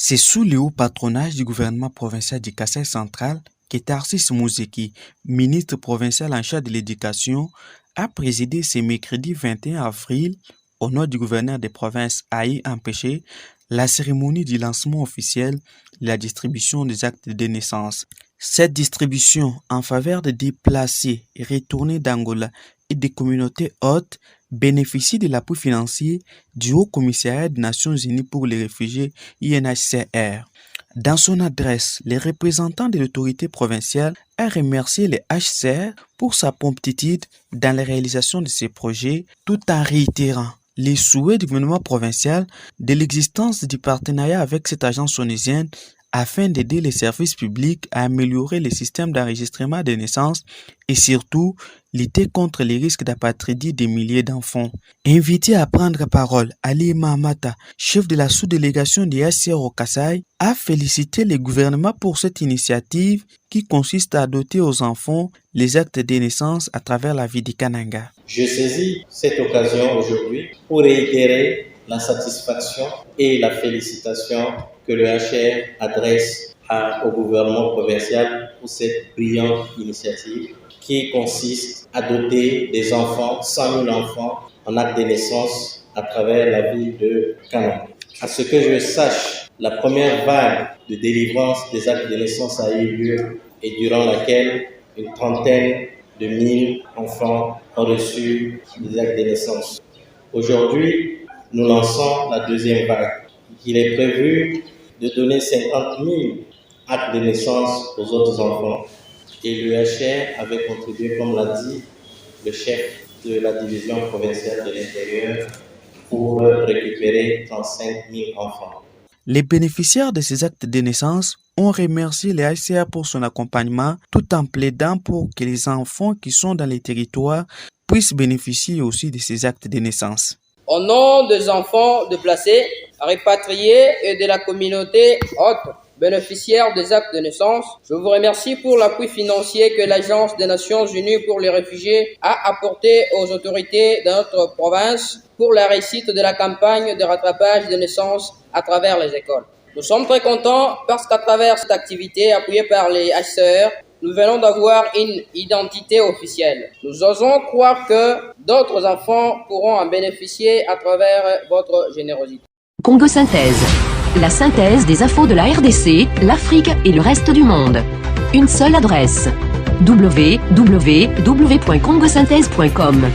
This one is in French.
C'est sous le haut patronage du gouvernement provincial du Kasaï central que Tarsis Mouzeki, ministre provincial en charge de l'éducation, a présidé ce mercredi 21 avril, au nom du gouverneur des provinces Aïe Empêché, la cérémonie du lancement officiel de la distribution des actes de naissance. Cette distribution en faveur des déplacés et retournés d'Angola et des communautés hôtes bénéficie de l'appui financier du Haut Commissariat des Nations Unies pour les réfugiés UNHCR. Dans son adresse, les représentants de l'autorité provinciale ont remercié les HCR pour sa promptitude dans la réalisation de ces projets, tout en réitérant les souhaits du gouvernement provincial de l'existence du partenariat avec cette agence onusienne afin d'aider les services publics à améliorer les systèmes d'enregistrement des naissances et surtout lutter contre les risques d'apatridie des milliers d'enfants. Invité à prendre parole, Ali Mahamata, chef de la sous-délégation des HCR au Kasaï, a félicité le gouvernement pour cette initiative qui consiste à doter aux enfants les actes de naissance à travers la vie du Kananga. Je saisis cette occasion aujourd'hui pour réitérer la satisfaction et la félicitation que le HR adresse au gouvernement provincial pour cette brillante initiative qui consiste à doter des enfants, 100 000 enfants, en acte de naissance à travers la ville de Kananga. À ce que je sache, la première vague de délivrance des actes de naissance a eu lieu et durant laquelle une trentaine de 1000 enfants ont reçu des actes de naissance. Aujourd'hui, nous lançons la deuxième vague. Il est prévu de donner 50 000 actes de naissance aux autres enfants. Et l'UHR avait contribué, comme l'a dit le chef de la division provinciale de l'intérieur, pour récupérer 35 000 enfants. Les bénéficiaires de ces actes de naissance ont remercié les HCR pour son accompagnement, tout en plaidant pour que les enfants qui sont dans les territoires puissent bénéficier aussi de ces actes de naissance. Au nom des enfants déplacés, répatriés et de la communauté hôte, bénéficiaires des actes de naissance, je vous remercie pour l'appui financier que l'Agence des Nations Unies pour les réfugiés a apporté aux autorités de notre province pour la réussite de la campagne de rattrapage des naissances à travers les écoles. Nous sommes très contents parce qu'à travers cette activité appuyée par les HCR, nous venons d'avoir une identité officielle. Nous osons croire que d'autres enfants pourront en bénéficier à travers votre générosité. Congo Synthèse. La synthèse des infos de la RDC, l'Afrique et le reste du monde. Une seule adresse. www.congosynthèse.com.